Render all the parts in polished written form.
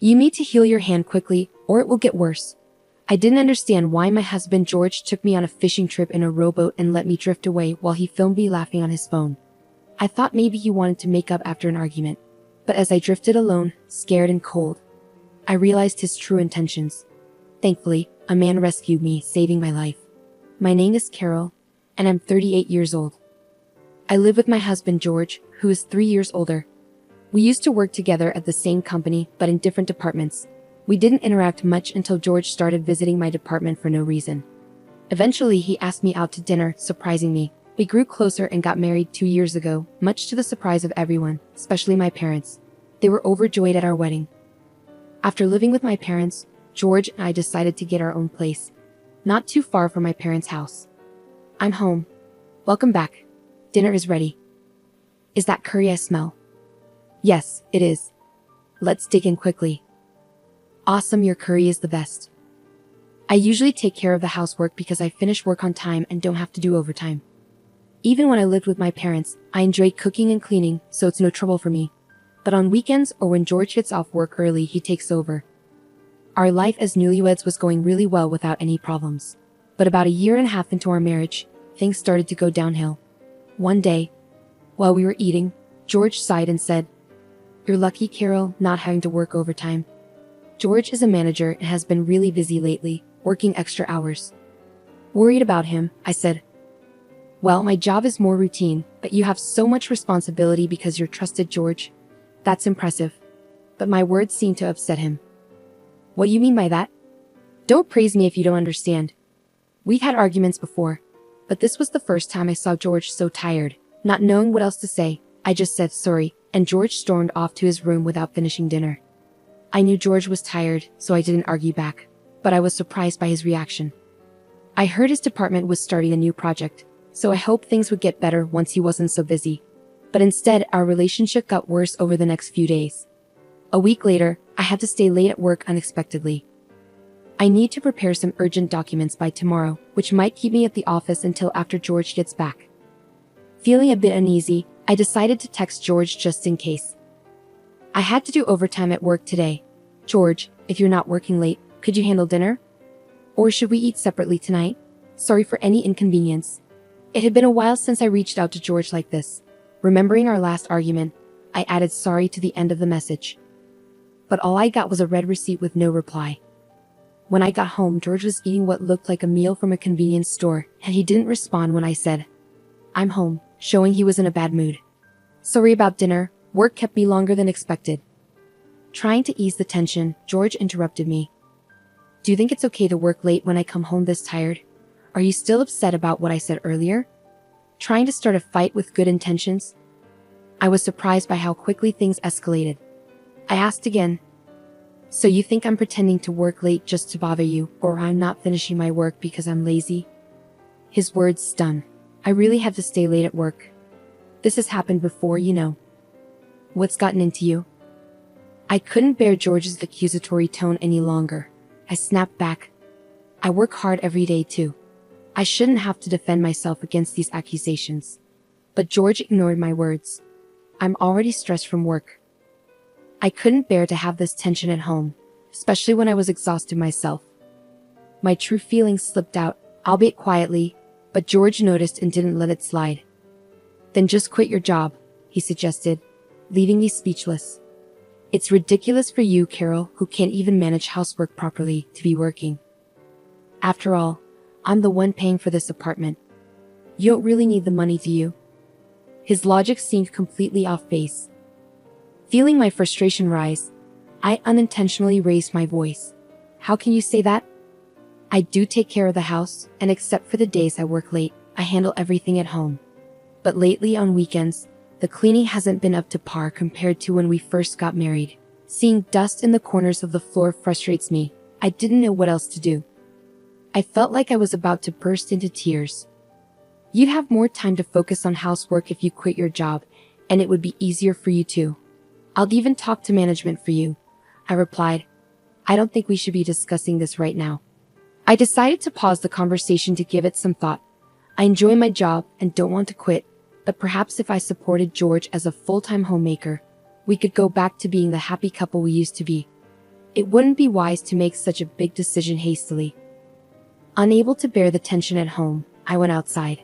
You need to heal your hand quickly, or it will get worse. I didn't understand why my husband George took me on a fishing trip in a rowboat and let me drift away while he filmed me laughing on his phone. I thought maybe he wanted to make up after an argument. But as I drifted alone, scared and cold, I realized his true intentions. Thankfully, a man rescued me, saving my life. My name is Carol, and I'm 38 years old. I live with my husband George, who is 3 years older. We used to work together at the same company, but in different departments. We didn't interact much until George started visiting my department for no reason. Eventually, he asked me out to dinner, surprising me. We grew closer and got married 2 years ago, much to the surprise of everyone, especially my parents. They were overjoyed at our wedding. After living with my parents, George and I decided to get our own place, not too far from my parents' house. I'm home. Welcome back. Dinner is ready. Is that curry I smell? Yes, it is. Let's dig in quickly. Awesome, your curry is the best. I usually take care of the housework because I finish work on time and don't have to do overtime. Even when I lived with my parents, I enjoyed cooking and cleaning, so it's no trouble for me. But on weekends or when George gets off work early, he takes over. Our life as newlyweds was going really well without any problems. But about a year and a half into our marriage, things started to go downhill. One day, while we were eating, George sighed and said, "You're lucky, Carol, not having to work overtime." George is a manager and has been really busy lately, working extra hours. Worried about him, I said, "Well, my job is more routine, but you have so much responsibility because you're trusted, George. That's impressive." But my words seemed to upset him. "What do you mean by that? Don't praise me if you don't understand. We've had arguments before, but this was the first time I saw George so tired. Not knowing what else to say, I just said sorry, and George stormed off to his room without finishing dinner. I knew George was tired, so I didn't argue back, but I was surprised by his reaction. I heard his department was starting a new project, so I hoped things would get better once he wasn't so busy. But instead, our relationship got worse over the next few days. A week later, I had to stay late at work unexpectedly. I need to prepare some urgent documents by tomorrow, which might keep me at the office until after George gets back. Feeling a bit uneasy, I decided to text George just in case. I had to do overtime at work today. George, if you're not working late, could you handle dinner? Or should we eat separately tonight? Sorry for any inconvenience. It had been a while since I reached out to George like this. Remembering our last argument, I added sorry to the end of the message. But all I got was a red receipt with no reply. When I got home, George was eating what looked like a meal from a convenience store, and he didn't respond when I said, "I'm home," showing he was in a bad mood. "Sorry about dinner, work kept me longer than expected." Trying to ease the tension, George interrupted me. "Do you think it's okay to work late when I come home this tired? Are you still upset about what I said earlier?" Trying to start a fight with good intentions? I was surprised by how quickly things escalated. I asked again, "So you think I'm pretending to work late just to bother you, or I'm not finishing my work because I'm lazy?" His words stung. I really have to stay late at work. This has happened before, you know. What's gotten into you? I couldn't bear George's accusatory tone any longer. I snapped back. I work hard every day too. I shouldn't have to defend myself against these accusations. But George ignored my words. I'm already stressed from work. I couldn't bear to have this tension at home, especially when I was exhausted myself. My true feelings slipped out, albeit quietly, but George noticed and didn't let it slide. "Then just quit your job," he suggested, leaving me speechless. It's ridiculous for you, Carol, who can't even manage housework properly, to be working. After all, I'm the one paying for this apartment. You don't really need the money, do you? His logic seemed completely off base. Feeling my frustration rise, I unintentionally raised my voice. "How can you say that? I do take care of the house, and except for the days I work late, I handle everything at home. But lately on weekends, the cleaning hasn't been up to par compared to when we first got married. Seeing dust in the corners of the floor frustrates me. I didn't know what else to do." I felt like I was about to burst into tears. "You'd have more time to focus on housework if you quit your job, and it would be easier for you too. I'll even talk to management for you," I replied. "I don't think we should be discussing this right now." I decided to pause the conversation to give it some thought. I enjoy my job and don't want to quit, but perhaps if I supported George as a full-time homemaker, we could go back to being the happy couple we used to be. It wouldn't be wise to make such a big decision hastily. Unable to bear the tension at home, I went outside.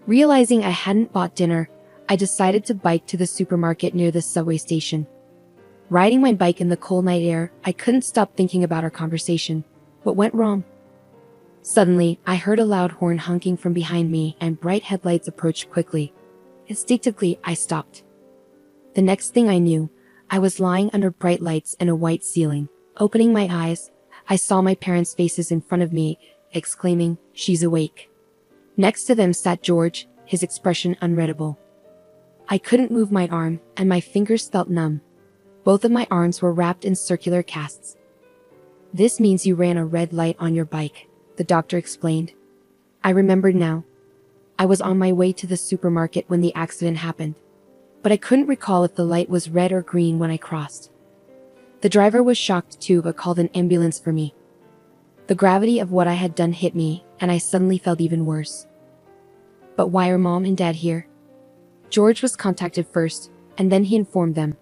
Realizing I hadn't bought dinner, I decided to bike to the supermarket near the subway station. Riding my bike in the cold night air, I couldn't stop thinking about our conversation. What went wrong? Suddenly, I heard a loud horn honking from behind me and bright headlights approached quickly. Instinctively, I stopped. The next thing I knew, I was lying under bright lights and a white ceiling. Opening my eyes, I saw my parents' faces in front of me, exclaiming, "She's awake." Next to them sat George, his expression unreadable. I couldn't move my arm, and my fingers felt numb. Both of my arms were wrapped in circular casts. "This means you ran a red light on your bike," the doctor explained. I remembered now. I was on my way to the supermarket when the accident happened, but I couldn't recall if the light was red or green when I crossed. The driver was shocked too, but called an ambulance for me. The gravity of what I had done hit me, and I suddenly felt even worse. But why are Mom and Dad here? George was contacted first, and then he informed them.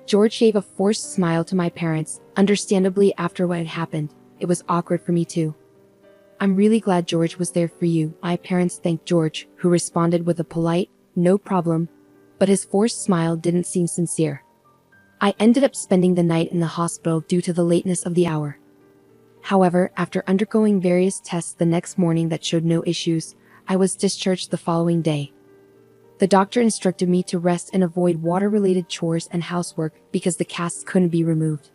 George gave a forced smile to my parents. Understandably, after what had happened, it was awkward for me too. "I'm really glad George was there for you," my parents thanked George, who responded with a polite, "No problem," but his forced smile didn't seem sincere. I ended up spending the night in the hospital due to the lateness of the hour. However, after undergoing various tests the next morning that showed no issues, I was discharged the following day. The doctor instructed me to rest and avoid water-related chores and housework because the casts couldn't be removed.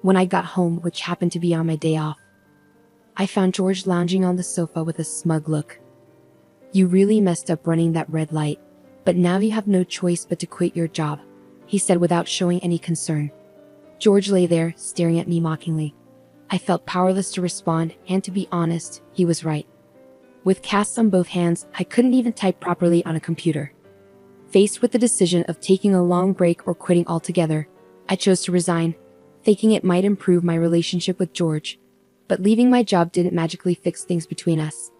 When I got home, which happened to be on my day off, I found George lounging on the sofa with a smug look. "You really messed up running that red light, but now you have no choice but to quit your job," he said without showing any concern. George lay there, staring at me mockingly. I felt powerless to respond, and to be honest, he was right. With casts on both hands, I couldn't even type properly on a computer. Faced with the decision of taking a long break or quitting altogether, I chose to resign, thinking it might improve my relationship with George. But leaving my job didn't magically fix things between us.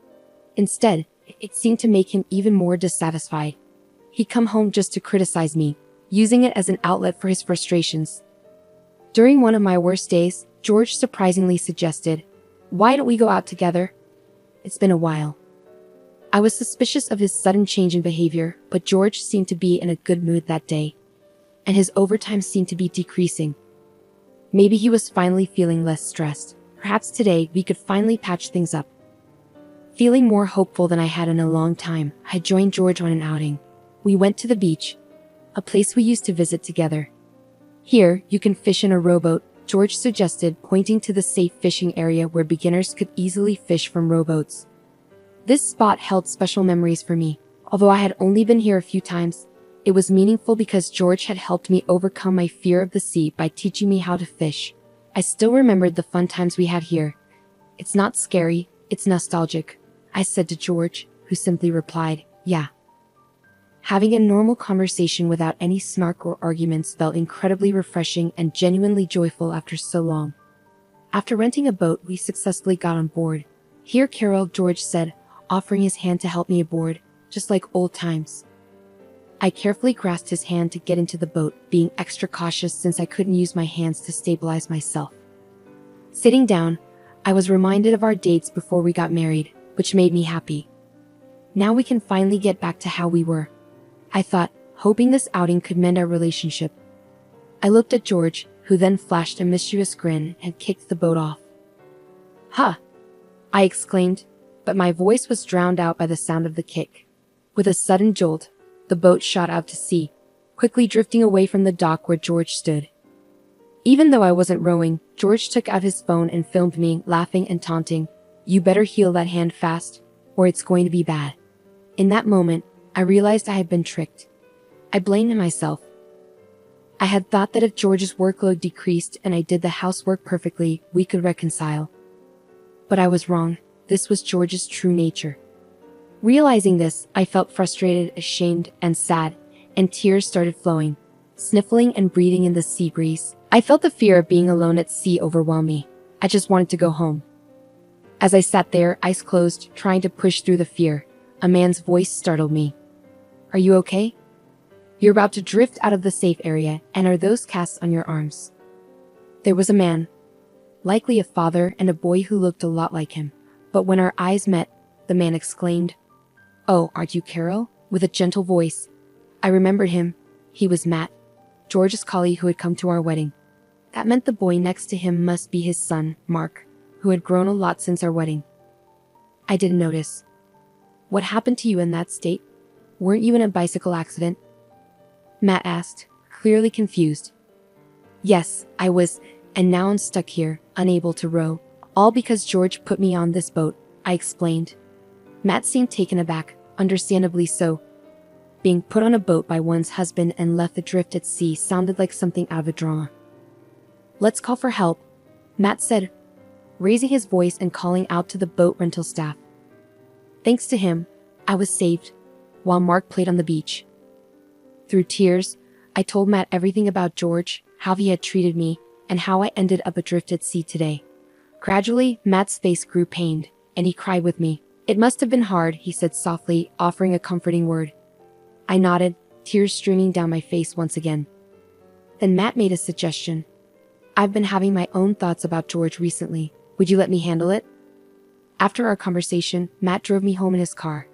Instead, it seemed to make him even more dissatisfied. He'd come home just to criticize me, using it as an outlet for his frustrations. During one of my worst days, George surprisingly suggested, "Why don't we go out together? It's been a while." I was suspicious of his sudden change in behavior, but George seemed to be in a good mood that day, and his overtime seemed to be decreasing. Maybe he was finally feeling less stressed. Perhaps today we could finally patch things up. Feeling more hopeful than I had in a long time, I joined George on an outing. We went to the beach, a place we used to visit together. "Here, you can fish in a rowboat," George suggested, pointing to the safe fishing area where beginners could easily fish from rowboats. This spot held special memories for me. Although I had only been here a few times, it was meaningful because George had helped me overcome my fear of the sea by teaching me how to fish. I still remembered the fun times we had here. "It's not scary, it's nostalgic," I said to George, who simply replied, "Yeah." Having a normal conversation without any snark or arguments felt incredibly refreshing and genuinely joyful after so long. After renting a boat, we successfully got on board. "Here, Carol," George said, offering his hand to help me aboard, just like old times. I carefully grasped his hand to get into the boat, being extra cautious since I couldn't use my hands to stabilize myself. Sitting down, I was reminded of our dates before we got married, which made me happy. Now we can finally get back to how we were, I thought, hoping this outing could mend our relationship. I looked at George, who then flashed a mischievous grin and kicked the boat off. "Huh!" I exclaimed, but my voice was drowned out by the sound of the kick. With a sudden jolt, the boat shot out to sea, quickly drifting away from the dock where George stood. Even though I wasn't rowing, George took out his phone and filmed me, laughing and taunting, "You better heal that hand fast, or it's going to be bad." In that moment, I realized I had been tricked. I blamed myself. I had thought that if George's workload decreased and I did the housework perfectly, we could reconcile. But I was wrong. This was George's true nature. Realizing this, I felt frustrated, ashamed, and sad, and tears started flowing. Sniffling and breathing in the sea breeze, I felt the fear of being alone at sea overwhelm me. I just wanted to go home. As I sat there, eyes closed, trying to push through the fear, a man's voice startled me. "Are you okay? You're about to drift out of the safe area, and are those casts on your arms?" There was a man, likely a father, and a boy who looked a lot like him. But when our eyes met, the man exclaimed, "Oh, aren't you Carol?" with a gentle voice. I remembered him. He was Matt, George's colleague who had come to our wedding. That meant the boy next to him must be his son, Mark, who had grown a lot since our wedding. I didn't notice. "What happened to you in that state? Weren't you in a bicycle accident?" Matt asked, clearly confused. "Yes, I was, and now I'm stuck here, unable to row. All because George put me on this boat," I explained. Matt seemed taken aback, understandably so. Being put on a boat by one's husband and left adrift at sea sounded like something out of a drama. "Let's call for help," Matt said, raising his voice and calling out to the boat rental staff. Thanks to him, I was saved, while Mark played on the beach. Through tears, I told Matt everything about George, how he had treated me, and how I ended up adrift at sea today. Gradually, Matt's face grew pained, and he cried with me. "It must have been hard," he said softly, offering a comforting word. I nodded, tears streaming down my face once again. Then Matt made a suggestion. "I've been having my own thoughts about George recently. Would you let me handle it?" After our conversation, Matt drove me home in his car.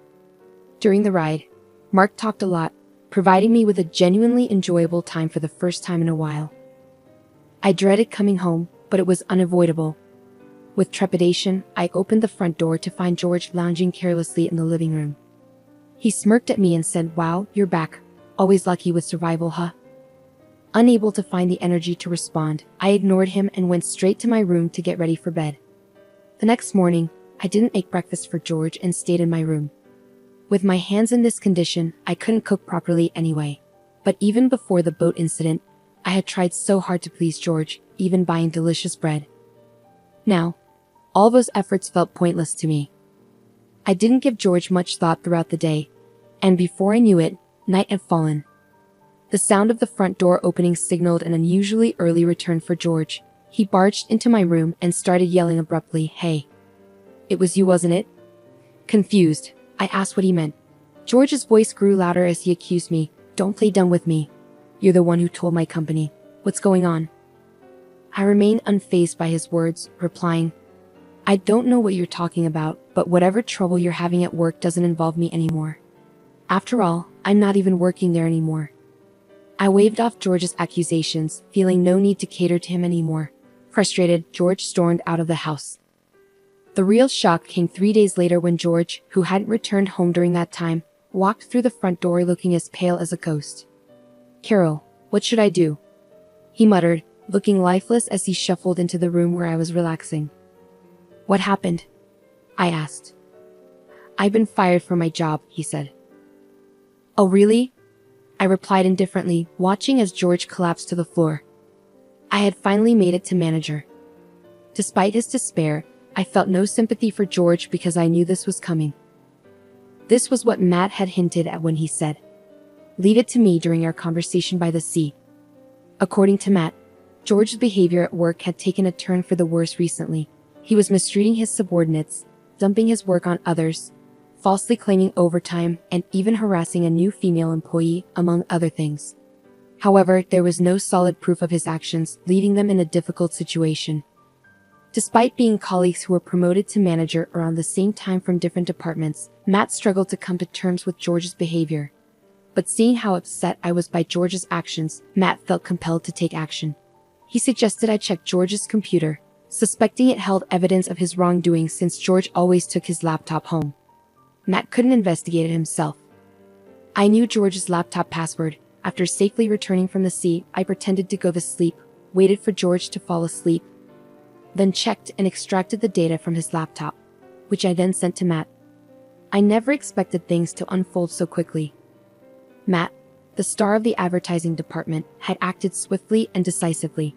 During the ride, Mark talked a lot, providing me with a genuinely enjoyable time for the first time in a while. I dreaded coming home, but it was unavoidable. With trepidation, I opened the front door to find George lounging carelessly in the living room. He smirked at me and said, "Wow, you're back. Always lucky with survival, huh?" Unable to find the energy to respond, I ignored him and went straight to my room to get ready for bed. The next morning, I didn't make breakfast for George and stayed in my room. With my hands in this condition, I couldn't cook properly anyway. But even before the boat incident, I had tried so hard to please George, even buying delicious bread. Now, all those efforts felt pointless to me. I didn't give George much thought throughout the day, and before I knew it, night had fallen. The sound of the front door opening signaled an unusually early return for George. He barged into my room and started yelling abruptly, "Hey. It was you, wasn't it?" Confused, I asked what he meant. George's voice grew louder as he accused me, "Don't play dumb with me. You're the one who told my company. What's going on?" I remained unfazed by his words, replying, "I don't know what you're talking about, but whatever trouble you're having at work doesn't involve me anymore. After all, I'm not even working there anymore." I waved off George's accusations, feeling no need to cater to him anymore. Frustrated, George stormed out of the house. The real shock came 3 days later when George, who hadn't returned home during that time, walked through the front door looking as pale as a ghost. "Carol, what should I do?" he muttered, looking lifeless as he shuffled into the room where I was relaxing. "What happened?" I asked. "I've been fired from my job," he said. "Oh, really?" I replied indifferently, watching as George collapsed to the floor. I had finally made it to manager. Despite his despair, I felt no sympathy for George because I knew this was coming. This was what Matt had hinted at when he said, "Leave it to me," during our conversation by the sea. According to Matt, George's behavior at work had taken a turn for the worse recently. He was mistreating his subordinates, dumping his work on others, falsely claiming overtime, and even harassing a new female employee, among other things. However, there was no solid proof of his actions, leaving them in a difficult situation. Despite being colleagues who were promoted to manager around the same time from different departments, Matt struggled to come to terms with George's behavior. But seeing how upset I was by George's actions, Matt felt compelled to take action. He suggested I check George's computer, suspecting it held evidence of his wrongdoing since George always took his laptop home. Matt couldn't investigate it himself. I knew George's laptop password. After safely returning from the sea, I pretended to go to sleep, waited for George to fall asleep, then checked and extracted the data from his laptop, which I then sent to Matt. I never expected things to unfold so quickly. Matt, the star of the advertising department, had acted swiftly and decisively.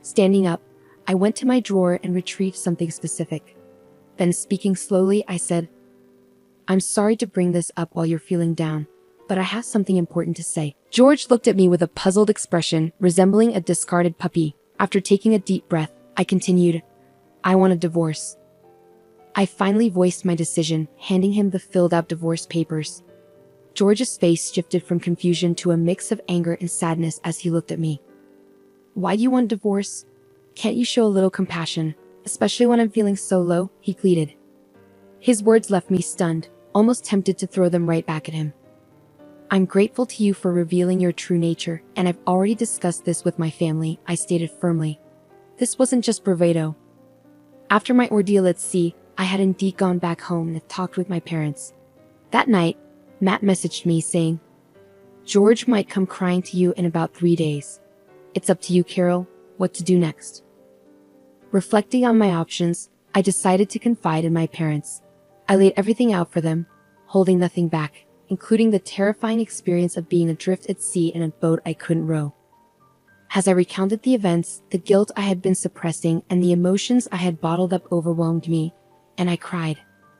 Standing up, I went to my drawer and retrieved something specific. Then, speaking slowly, I said, "I'm sorry to bring this up while you're feeling down, but I have something important to say." George looked at me with a puzzled expression, resembling a discarded puppy. After taking a deep breath, I continued, "I want a divorce." I finally voiced my decision, handing him the filled-out divorce papers. George's face shifted from confusion to a mix of anger and sadness as he looked at me. "Why do you want divorce?" Can't you show a little compassion, especially when I'm feeling so low?" he pleaded. His words left me stunned, almost tempted to throw them right back at him. "I'm grateful to you for revealing your true nature, and I've already discussed this with my family," I stated firmly. This wasn't just bravado. After my ordeal at sea, I had indeed gone back home and talked with my parents. That night, Matt messaged me saying, "George might come crying to you in about 3 days. It's up to you, Carol, what to do next." Reflecting on my options, I decided to confide in my parents. I laid everything out for them, holding nothing back, including the terrifying experience of being adrift at sea in a boat I couldn't row. As I recounted the events, the guilt I had been suppressing and the emotions I had bottled up overwhelmed me, and I cried.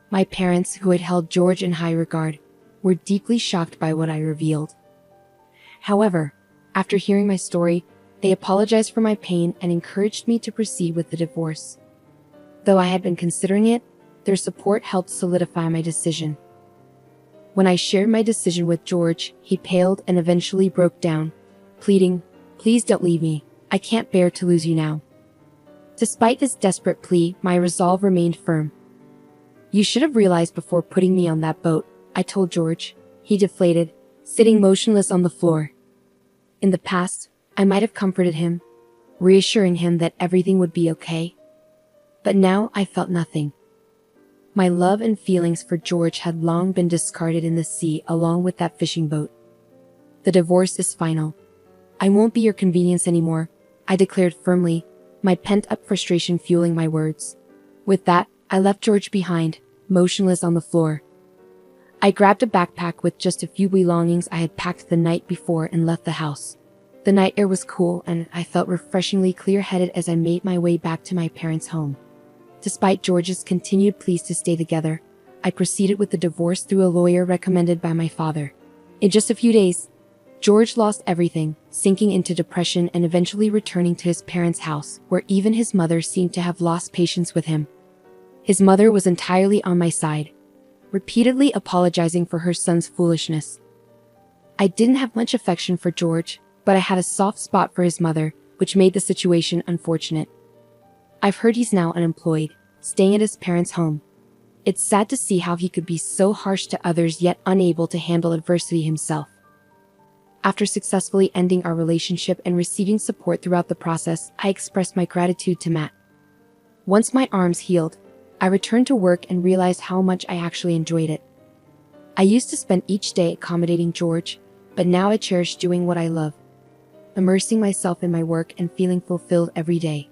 My parents, who had held George in high regard, were deeply shocked by what I revealed. However, after hearing my story, they apologized for my pain and encouraged me to proceed with the divorce. Though I had been considering it, their support helped solidify my decision. When I shared my decision with George, he paled and eventually broke down, pleading, "Please don't leave me. I can't bear to lose you now." Despite his desperate plea, my resolve remained firm. "You should have realized before putting me on that boat," I told George. He deflated, sitting motionless on the floor. In the past, I might have comforted him, reassuring him that everything would be okay. But now I felt nothing. My love and feelings for George had long been discarded in the sea along with that fishing boat. "The divorce is final. I won't be your convenience anymore," I declared firmly, my pent-up frustration fueling my words. With that, I left George behind, motionless on the floor. I grabbed a backpack with just a few belongings I had packed the night before and left the house. The night air was cool and I felt refreshingly clear-headed as I made my way back to my parents' home. Despite George's continued pleas to stay together, I proceeded with the divorce through a lawyer recommended by my father. In just a few days, George lost everything, sinking into depression and eventually returning to his parents' house, where even his mother seemed to have lost patience with him. His mother was entirely on my side, repeatedly apologizing for her son's foolishness. I didn't have much affection for George, but I had a soft spot for his mother, which made the situation unfortunate. I've heard he's now unemployed, staying at his parents' home. It's sad to see how he could be so harsh to others yet unable to handle adversity himself. After successfully ending our relationship and receiving support throughout the process, I expressed my gratitude to Matt. Once my arms healed, I returned to work and realized how much I actually enjoyed it. I used to spend each day accommodating George, but now I cherish doing what I love, immersing myself in my work and feeling fulfilled every day.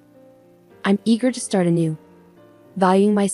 I'm eager to start anew, valuing myself